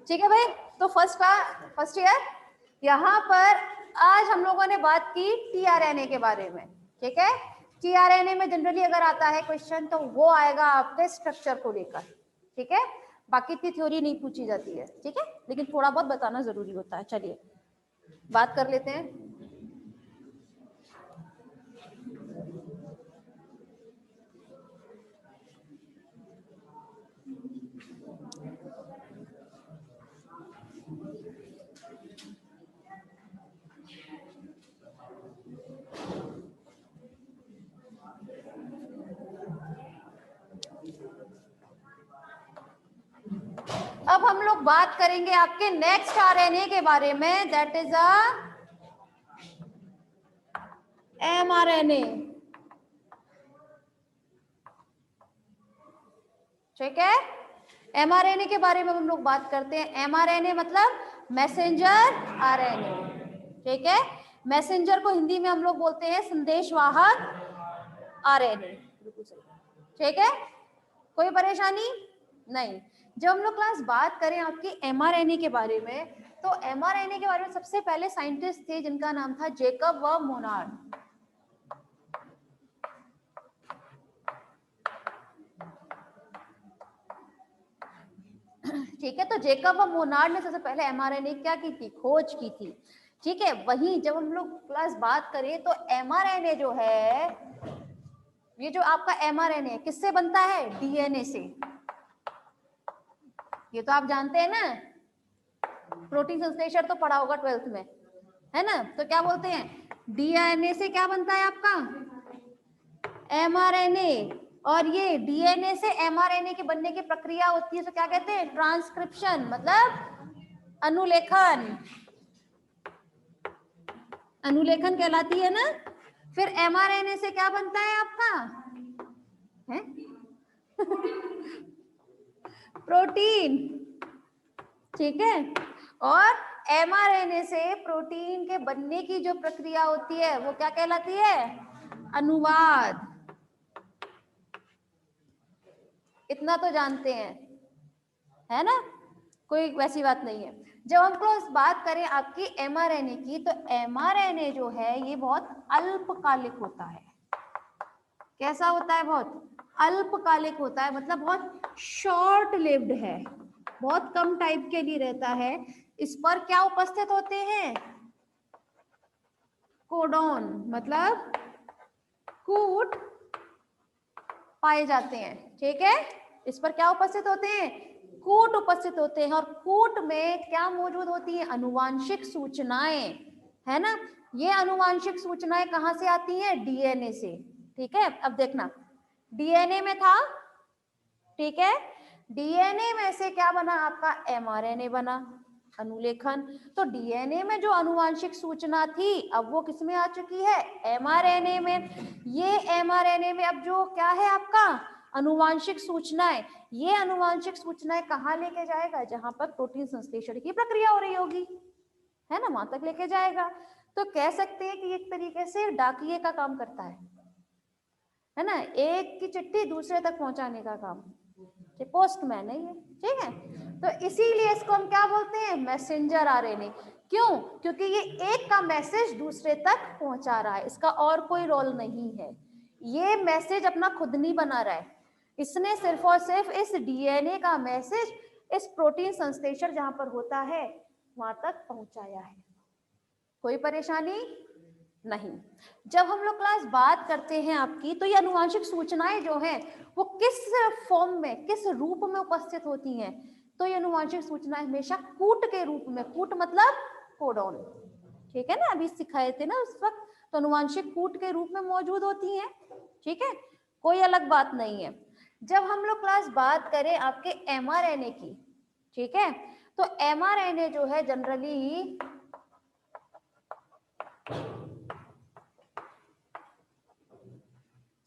ठीक है भाई। तो फर्स्ट ईयर यहाँ पर आज हम लोगों ने बात की टीआरएनए के बारे में। ठीक है, टीआरएनए में जनरली अगर आता है क्वेश्चन तो वो आएगा आपके स्ट्रक्चर को लेकर। ठीक है, बाकी इतनी थ्योरी नहीं पूछी जाती है। ठीक है, लेकिन थोड़ा बहुत बताना जरूरी होता है। चलिए बात कर लेते हैं। अब हम लोग बात करेंगे आपके नेक्स्ट आरएनए के बारे में, दैट इज एमआरएनए। ठीक है, एमआरएनए के बारे में हम लोग बात करते हैं। एमआरएनए मतलब मैसेंजर आरएनए। ठीक है, मैसेंजर को हिंदी में हम लोग बोलते हैं संदेशवाहक आरएनए। ठीक है, कोई परेशानी नहीं। जब हम लोग क्लास बात करें आपकी एमआरएनए के बारे में, तो एमआरएनए के बारे में सबसे पहले साइंटिस्ट थे जिनका नाम था जेकब व मोनार्ड। ठीक है, तो जेकब व मोनार्ड ने सबसे पहले एमआरएनए क्या की थी, खोज की थी। ठीक है, वहीं जब हम लोग क्लास बात करें तो एमआरएनए जो है, ये जो आपका एमआरएनए किससे बनता है, डीएनए से। ये तो आप जानते हैं ना, प्रोटीन संश्लेषण तो पढ़ा होगा 12th में, है ना। तो क्या बोलते हैं, डीएनए से क्या बनता है आपका एमआरएनए, और ये डीएनए से एमआरएनए के बनने की प्रक्रिया होती है तो क्या कहते हैं, ट्रांसक्रिप्शन, मतलब अनुलेखन। अनुलेखन कहलाती है ना। फिर एमआरएनए से क्या बनता है आपका है? प्रोटीन। ठीक है, और एमआरएनए से प्रोटीन के बनने की जो प्रक्रिया होती है वो क्या कहलाती है, अनुवाद। इतना तो जानते हैं, है ना, कोई वैसी बात नहीं है। जब हम लोग बात करें आपकी एमआरएनए की, तो एमआरएनए जो है ये बहुत अल्पकालिक होता है। कैसा होता है, बहुत अल्पकालिक होता है, मतलब बहुत शॉर्ट लिव्ड है, बहुत कम टाइप के लिए रहता है। इस पर क्या उपस्थित होते हैं, कोडॉन, मतलब कूट पाए जाते हैं। ठीक है, इस पर क्या उपस्थित होते हैं, कूट उपस्थित होते हैं। और कूट में क्या मौजूद होती है, अनुवांशिक सूचनाएं, है ना। ये अनुवांशिक सूचनाएं कहां से आती हैं, डीएनए से। ठीक है, अब देखना, डीएनए में था, ठीक है, डीएनए में से क्या बना आपका एमआरएनए बना, अनुलेखन। तो डीएनए में जो अनुवांशिक सूचना थी अब वो किसमें आ चुकी है, एमआरएनए में। ये एमआरएनए में अब जो क्या है आपका अनुवांशिक सूचनाएं, ये अनुवांशिक सूचनाएं कहाँ लेके जाएगा, जहां पर प्रोटीन संश्लेषण की प्रक्रिया हो रही होगी, है ना, वहां तक लेके जाएगा। तो कह सकते हैं कि एक तरीके से डाकिये का काम करता है ना, एक की चिट्ठी दूसरे तक पहुंचाने का काम, पोस्टमैन है ये। ठीक है, तो इसीलिए इसको हम क्या बोलते हैं, मैसेंजर आरएनए। क्यों, क्योंकि ये एक का मैसेज दूसरे तक पहुंचा रहा है, इसका और कोई रोल नहीं है। ये मैसेज अपना खुद नहीं बना रहा है, इसने सिर्फ और सिर्फ इस डीएनए का मैसेज इस प्रोटीन संश्लेषण जहां पर होता है वहां तक पहुंचाया है। कोई परेशानी नहीं। जब हम लोग क्लास बात करते हैं आपकी, तो ये अनुवांशिक सूचनाएं जो हैं वो किस फॉर्म में, किस रूप में उपस्थित होती हैं, तो ये अनुवांशिक सूचनाएं हमेशा कूट के रूप में, कूट मतलब कोडॉन, ठीक है ना, अभी सिखाए थे ना उस वक्त, तो अनुवांशिक कूट के रूप में मौजूद होती हैं। ठीक है, कोई अलग बात नहीं है। जब हम लोग क्लास बात करें आपके एमआरएनए की, ठीक है, तो एमआरएनए जो है जनरली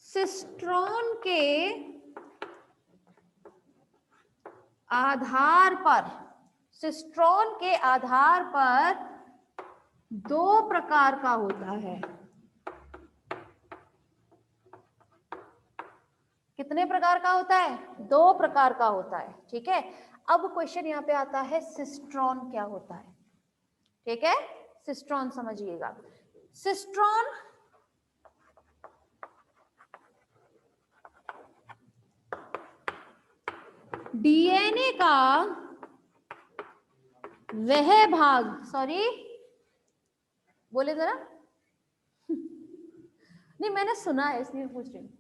सिस्ट्रॉन के आधार पर, सिस्ट्रॉन के आधार पर दो प्रकार का होता है। कितने प्रकार का होता है, दो प्रकार का होता है। ठीक है, अब क्वेश्चन यहाँ पे आता है सिस्ट्रॉन क्या होता है, ठीक है। सिस्ट्रॉन समझिएगा। सिस्ट्रॉन डीएनए का वह भाग, सॉरी बोले जरा नहीं मैंने सुना है इसलिए पूछ रही हूँ,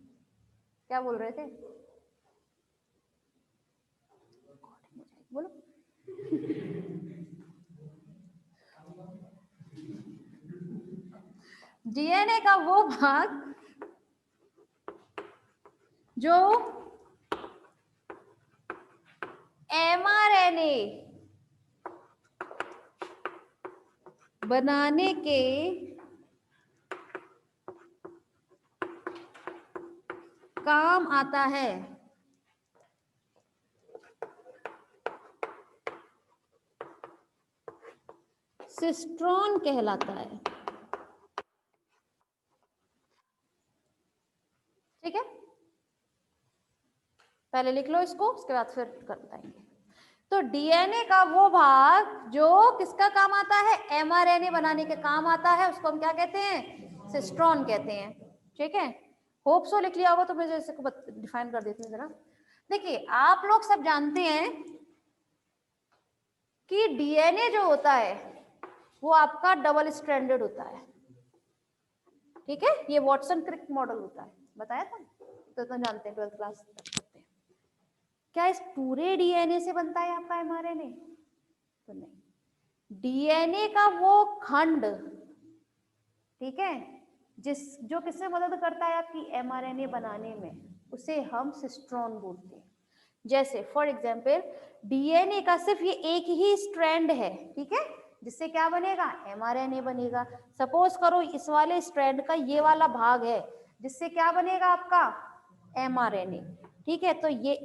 क्या बोल रहे थे, बोलो डीएनए का वो भाग जो एमआरएनए बनाने के काम आता है, सिस्ट्रॉन कहलाता है, ठीक है। पहले लिख लो इसको, उसके बाद फिर कर बताएंगे। तो डीएनए का वो भाग जो किसका काम आता है, एमआरएनए बनाने के काम आता है, उसको हम क्या कहते हैं, सिस्ट्रॉन कहते हैं, ठीक है। होप सो लिख लिया होगा, तो मैं जैसे को डिफाइन कर देती हूँ जरा। देखिए आप लोग सब जानते हैं कि डीएनए जो होता है वो आपका डबल स्ट्रैंडेड होता है, ठीक है। ये वॉटसन क्रिक मॉडल होता है, बताया था, तो जानते हैं, 12th क्लास तक। क्या इस पूरे डीएनए से बनता है आपका एमआरएनए, तो नहीं। डीएनए का वो खंड, ठीक है, जो किससे मदद करता है आपकी एमआरएनए बनाने में, उसे हम सिस्ट्रॉन बोलते हैं। जैसे फॉर एग्जांपल डीएनए का सिर्फ ये एक ही स्ट्रैंड है, ठीक है, जिससे क्या बनेगा, एमआरएनए बनेगा। सपोज करो इस वाले स्ट्रैंड का ये वाला भाग है, जिससे क्या बनेगा आपका एमआरएनए, ठीक है। तो ये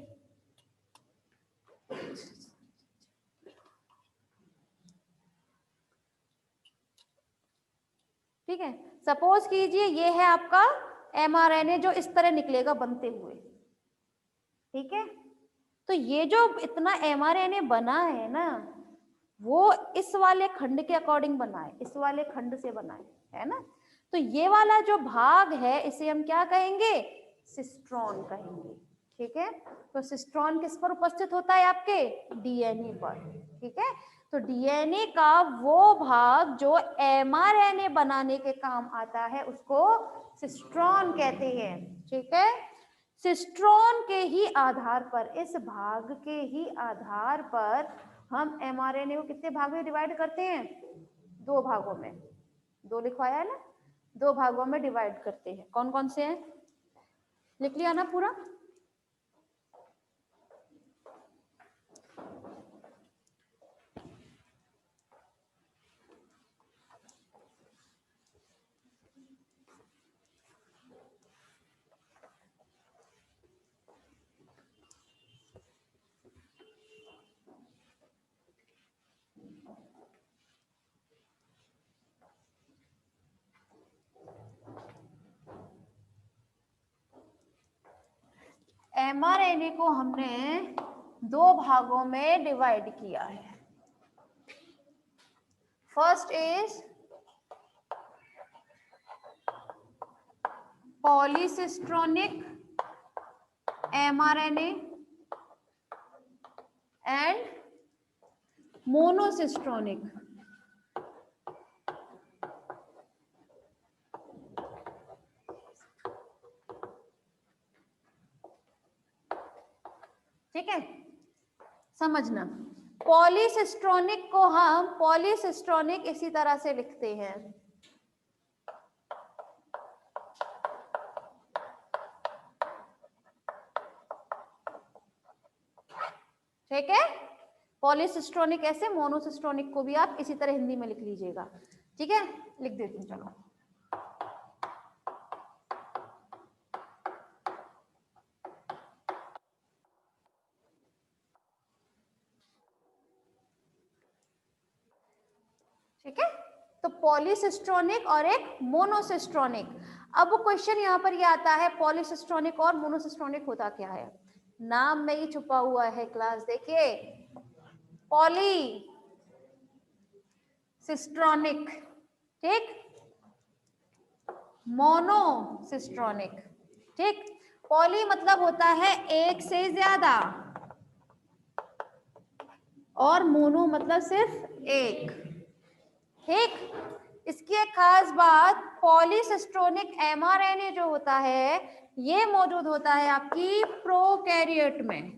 ठीक है, सपोज कीजिए ये है आपका एमआरएनए जो इस तरह निकलेगा बनते हुए, ठीक है। तो ये जो इतना एमआरएनए बना है ना, वो इस वाले खंड के अकॉर्डिंग बना है, इस वाले खंड से बना है ना। तो ये वाला जो भाग है इसे हम क्या कहेंगे, सिस्ट्रॉन कहेंगे, ठीक है। तो सिस्ट्रॉन किस पर उपस्थित होता है, आपके डीएनए पर, ठीक है। तो डीएनए का वो भाग जो एमआरएनए बनाने के काम आता है उसको सिस्ट्रॉन कहते हैं, ठीक है। सिस्ट्रॉन के ही आधार पर, इस भाग के ही आधार पर हम एमआरएनए को कितने भाग में डिवाइड करते हैं, 2 भागों में, 2 लिखवाया है ना, 2 भागों में डिवाइड करते हैं। कौन कौन से हैं, लिख लिया ना पूरा। एमआरएनए को हमने 2 भागों में डिवाइड किया है। First is polycistronic mRNA and monocistronic. ठीक है, समझना। पॉलीसिस्ट्रोनिक को हम पॉलीसिस्ट्रोनिक इसी तरह से लिखते हैं, ठीक है। पॉलीसिस्ट्रोनिक ऐसे, मोनोसिस्ट्रोनिक को भी आप इसी तरह हिंदी में लिख लीजिएगा, ठीक है। लिख देती हूँ, चलो। ठीक है, तो पॉलीसिस्ट्रोनिक और एक मोनोसिस्ट्रोनिक। अब क्वेश्चन यहाँ पर ये आता है पॉलीसिस्ट्रोनिक और मोनोसिस्ट्रोनिक होता क्या है। नाम में ही छुपा हुआ है क्लास, देखिए पॉली सिस्ट्रॉनिक, ठीक, मोनोसिस्ट्रॉनिक, ठीक। पॉली मतलब होता है एक से ज्यादा, और मोनो मतलब सिर्फ एक, ठीक। इसकी एक खास बात, पॉलीसिस्ट्रोनिक mRNA जो होता है ये मौजूद होता है आपकी प्रोकैरियोट में,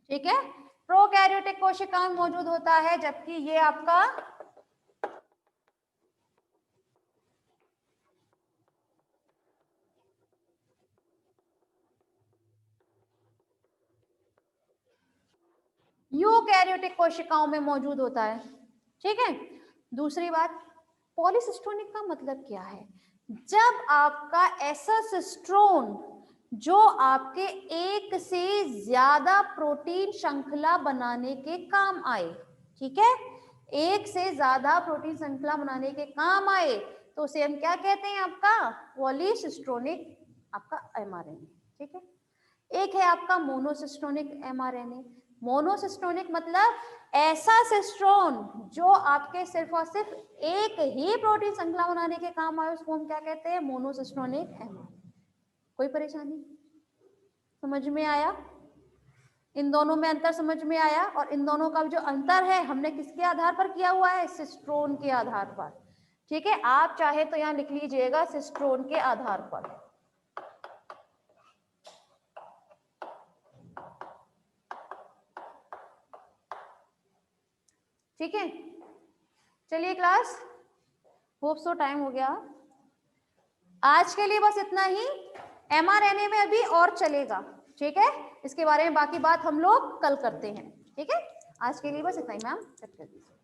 ठीक है। प्रोकैरियोटिक कोशिकाओं में मौजूद होता है, जबकि ये आपका यूकैरियोटिक कोशिकाओं में मौजूद होता है, ठीक है। दूसरी बात, पॉलीसिस्ट्रोनिक का मतलब क्या है? जब आपका ऐसा सिस्ट्रोन जो आपके एक से ज्यादा प्रोटीन श्रृंखला बनाने के काम आए, ठीक है, एक से ज्यादा प्रोटीन श्रृंखला बनाने के काम आए, तो उसे हम क्या कहते हैं? आपका पॉलीसिस्ट्रोनिक आपका mRNA, ठीक है। एक है आपका मोनोसिस्ट्रोनिक mRNA। मोनोसिस्ट्रोनिक मतलब ऐसा सिस्ट्रोन जो आपके सिर्फ और सिर्फ एक ही प्रोटीन श्रृंखला बनाने के काम आए, उसको हम क्या कहते हैं? मोनोसिस्ट्रोनिक mRNA। कोई परेशानी? समझ में आया? इन दोनों में अंतर समझ में आया? और इन दोनों का जो अंतर है हमने किसके आधार पर किया हुआ है? सिस्ट्रोन के आधार पर, ठीक है। आप चाहे तो यहां लिख लीजिएगा सिस्ट्रोन के आधार पर, ठीक है। चलिए क्लास, होप सो टाइम हो गया आज के लिए, बस इतना ही। mRNA में अभी और चलेगा, ठीक है। इसके बारे में बाकी बात हम लोग कल करते हैं, ठीक है। आज के लिए बस इतना ही, मैम कट कर दीजिए।